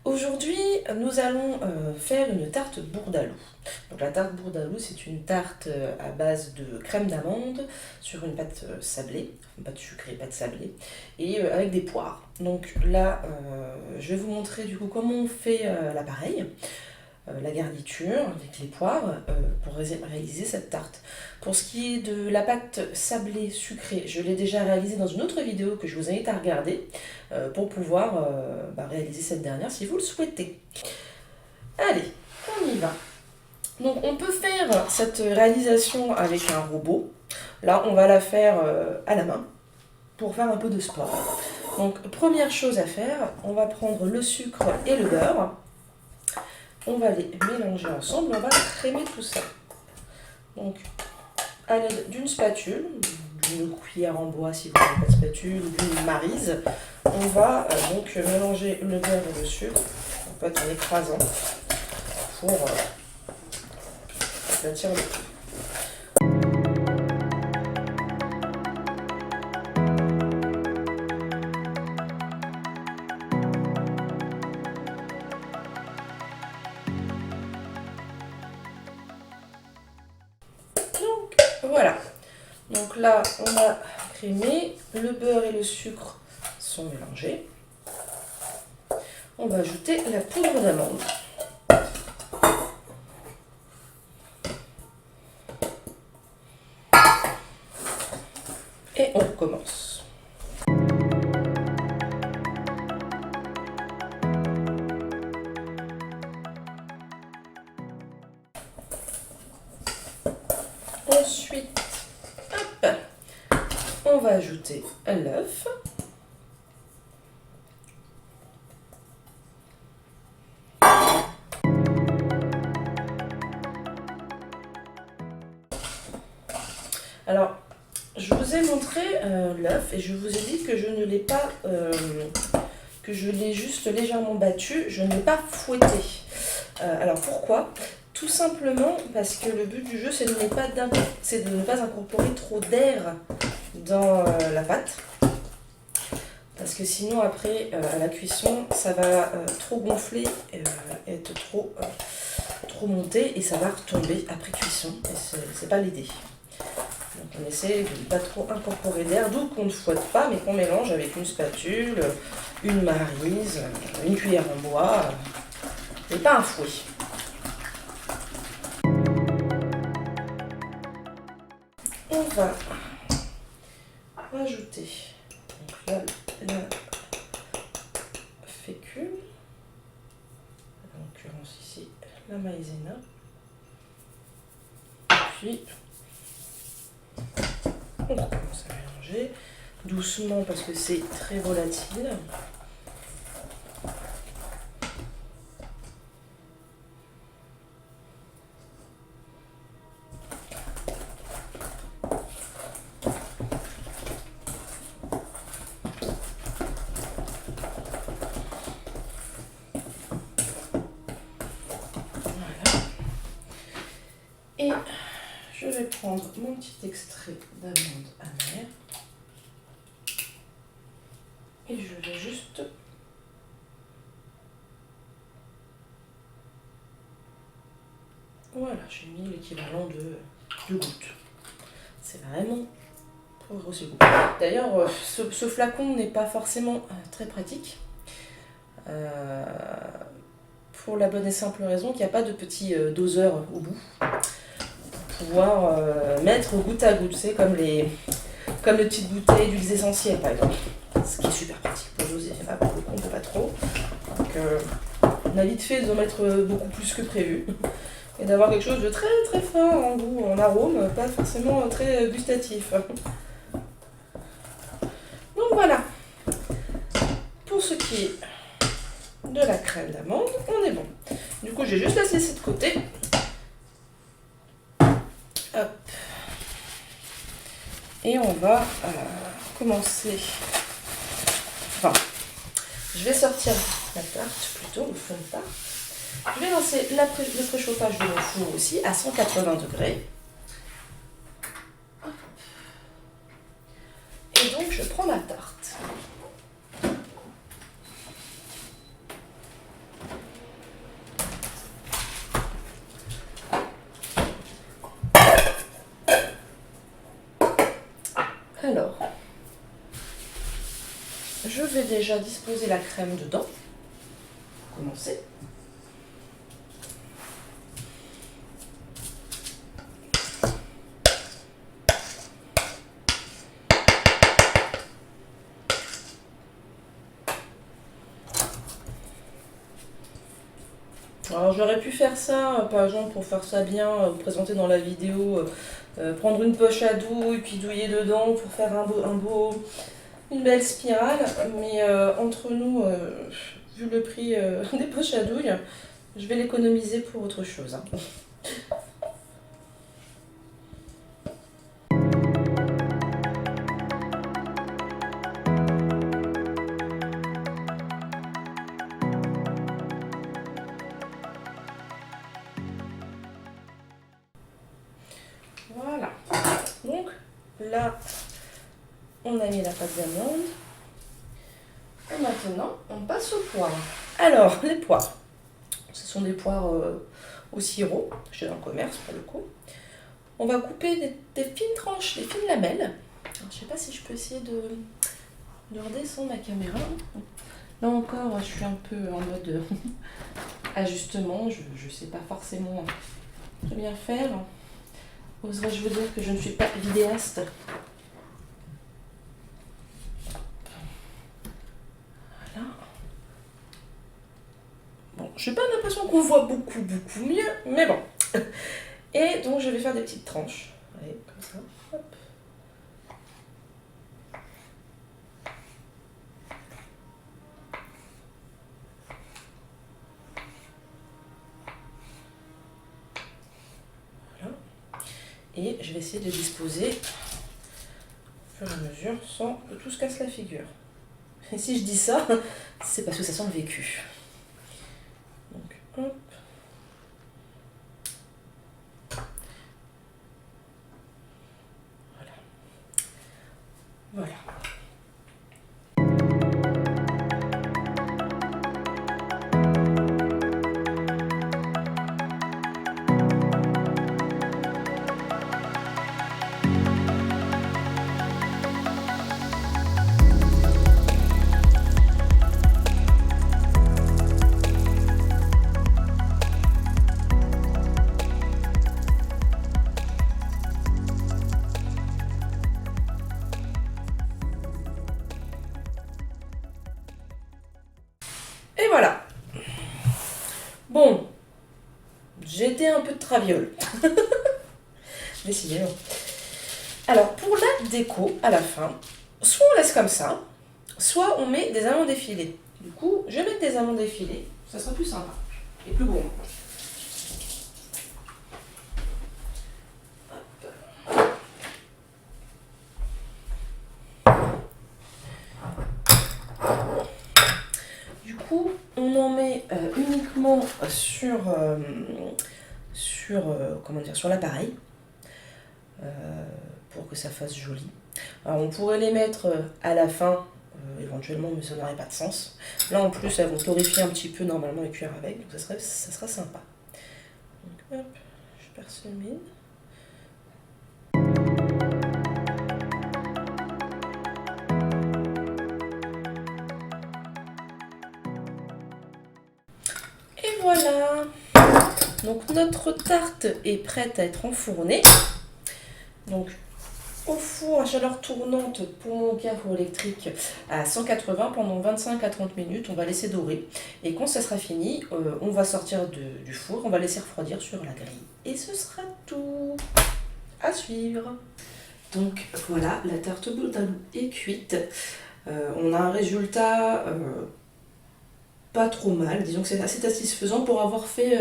Aujourd'hui, nous allons faire une tarte bourdaloue. Donc la tarte bourdaloue, c'est une tarte à base de crème d'amande sur une pâte sablée, une pâte sucrée, pâte sablée, et avec des poires. Donc là, je vais vous montrer du coup comment on fait l'appareil, la garniture avec les poires pour réaliser cette tarte. Pour ce qui est de la pâte sablée sucrée, je l'ai déjà réalisée dans une autre vidéo que je vous invite à regarder pour pouvoir réaliser cette dernière si vous le souhaitez. Allez, on y va. Donc on peut faire cette réalisation avec un robot. Là, on va la faire à la main pour faire un peu de sport. Donc première chose à faire, on va prendre le sucre et le beurre. On va les mélanger ensemble, on va crémer tout ça. Donc, à l'aide d'une spatule, d'une cuillère en bois si vous n'avez pas de spatule, ou d'une maryse, on va donc mélanger le beurre et le sucre, en fait en écrasant, pour aplatir le tout. Voilà, donc là on a crémé, le beurre et le sucre sont mélangés. On va ajouter la poudre d'amande. Et on recommence. Ensuite, hop, on va ajouter l'œuf. Alors, je vous ai montré l'œuf et je vous ai dit que je ne l'ai pas, que je l'ai juste légèrement battu, je ne l'ai pas fouetté. Alors pourquoi ? Tout simplement parce que le but du jeu, c'est de ne pas incorporer trop d'air dans la pâte. Parce que sinon, après, à la cuisson, ça va trop gonfler, être trop monté et ça va retomber après cuisson. Et c'est pas l'idée. Donc on essaie de ne pas trop incorporer d'air, d'où qu'on ne fouette pas, mais qu'on mélange avec une spatule, une maryse, une cuillère en bois, et pas un fouet. On va rajouter donc la fécule, en l'occurrence ici la maïzena, puis on commence à mélanger doucement parce que c'est très volatile. Et je vais prendre mon petit extrait d'amande amère et je vais juste voilà, j'ai mis l'équivalent de gouttes. C'est vraiment pour grosser goût. D'ailleurs, ce flacon n'est pas forcément très pratique. Pour la bonne et simple raison qu'il n'y a pas de petit doseur au bout. Pouvoir mettre goutte à goutte, c'est comme les petites bouteilles d'huiles essentielles par exemple, ce qui est super pratique pour doser. On ne peut pas trop, donc on a vite fait d'en mettre beaucoup plus que prévu et d'avoir quelque chose de très très fort en goût, en arôme, pas forcément très gustatif. Donc voilà, pour ce qui est de la crème d'amande, on est bon. Du coup j'ai juste laissé ça de côté. Hop. Et on va commencer. Enfin, je vais sortir la tarte plutôt, le fond de tarte. Je vais lancer le préchauffage de mon four aussi à 180 degrés. Et donc je prends ma tarte. Alors, je vais déjà disposer la crème dedans. Pour commencer. Alors j'aurais pu faire ça, par exemple pour faire ça bien, vous présenter dans la vidéo, prendre une poche à douille, puis douiller dedans pour faire une belle spirale. Mais entre nous, vu le prix des poches à douille, je vais l'économiser pour autre chose. Hein. Voilà. Donc là, on a mis la pâte d'amande. Et maintenant, on passe aux poires. Alors, les poires. Ce sont des poires au sirop, acheté dans le commerce pour le coup. On va couper des fines tranches, des fines lamelles. Alors, je sais pas si je peux essayer de redescendre ma caméra. Là encore, je suis un peu en mode ajustement. Je sais pas forcément très bien faire. Oserais-je vous dire que je ne suis pas vidéaste? Voilà. Bon, je n'ai pas l'impression qu'on voit beaucoup mieux, mais bon. Et donc, je vais faire des petites tranches. Allez, comme ça. Hop. Voilà. Et je vais essayer de les disposer au fur et à mesure sans que tout se casse la figure. Et si je dis ça, c'est parce que ça sent le vécu. Donc, hop. Voilà. Voilà. Et voilà. Bon, j'ai été un peu de traviole. Décidément. Alors, pour la déco, à la fin, soit on laisse comme ça, soit on met des amandes effilées. Du coup, je vais mettre des amandes effilées, ça sera plus sympa et plus bon. Du coup, on en met uniquement sur l'appareil pour que ça fasse joli. Alors, on pourrait les mettre à la fin éventuellement, mais ça n'aurait pas de sens. Là en plus, elles vont torréfier un petit peu normalement et cuire avec, donc ça sera sympa. Donc hop, je parsemine. Et voilà. Donc notre tarte est prête à être enfournée. Donc au four à chaleur tournante, pour mon cas four électrique, à 180 pendant 25 à 30 minutes, on va laisser dorer. Et quand ça sera fini, on va sortir du four, on va laisser refroidir sur la grille. Et ce sera tout. À suivre. Donc voilà, la tarte bourdaloue est cuite. On a un résultat pas trop mal, disons que c'est assez satisfaisant pour avoir fait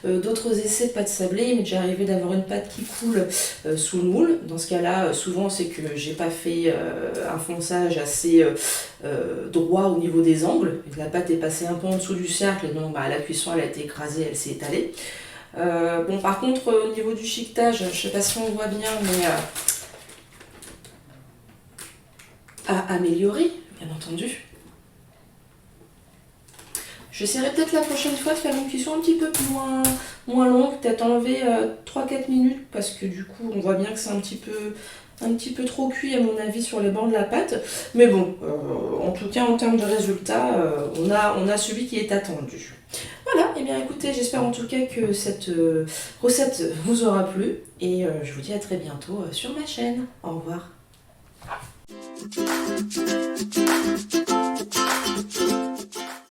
d'autres essais de pâte sablée. Il m'est déjà arrivé d'avoir une pâte qui coule sous le moule. Dans ce cas-là, souvent c'est que j'ai pas fait un fonçage assez droit au niveau des angles. La pâte est passée un peu en dessous du cercle, et donc la cuisson elle a été écrasée, elle s'est étalée. Bon, par contre, au niveau du chiquetage, je sais pas si on voit bien, mais à améliorer, bien entendu. J'essaierai peut-être la prochaine fois de faire une cuisson un petit peu moins longue, peut-être enlever 3-4 minutes, parce que du coup on voit bien que c'est un petit peu trop cuit à mon avis sur les bords de la pâte. Mais bon, en tout cas en termes de résultats, on a celui qui est attendu. Voilà, et bien écoutez, j'espère en tout cas que cette recette vous aura plu, et je vous dis à très bientôt sur ma chaîne. Au revoir.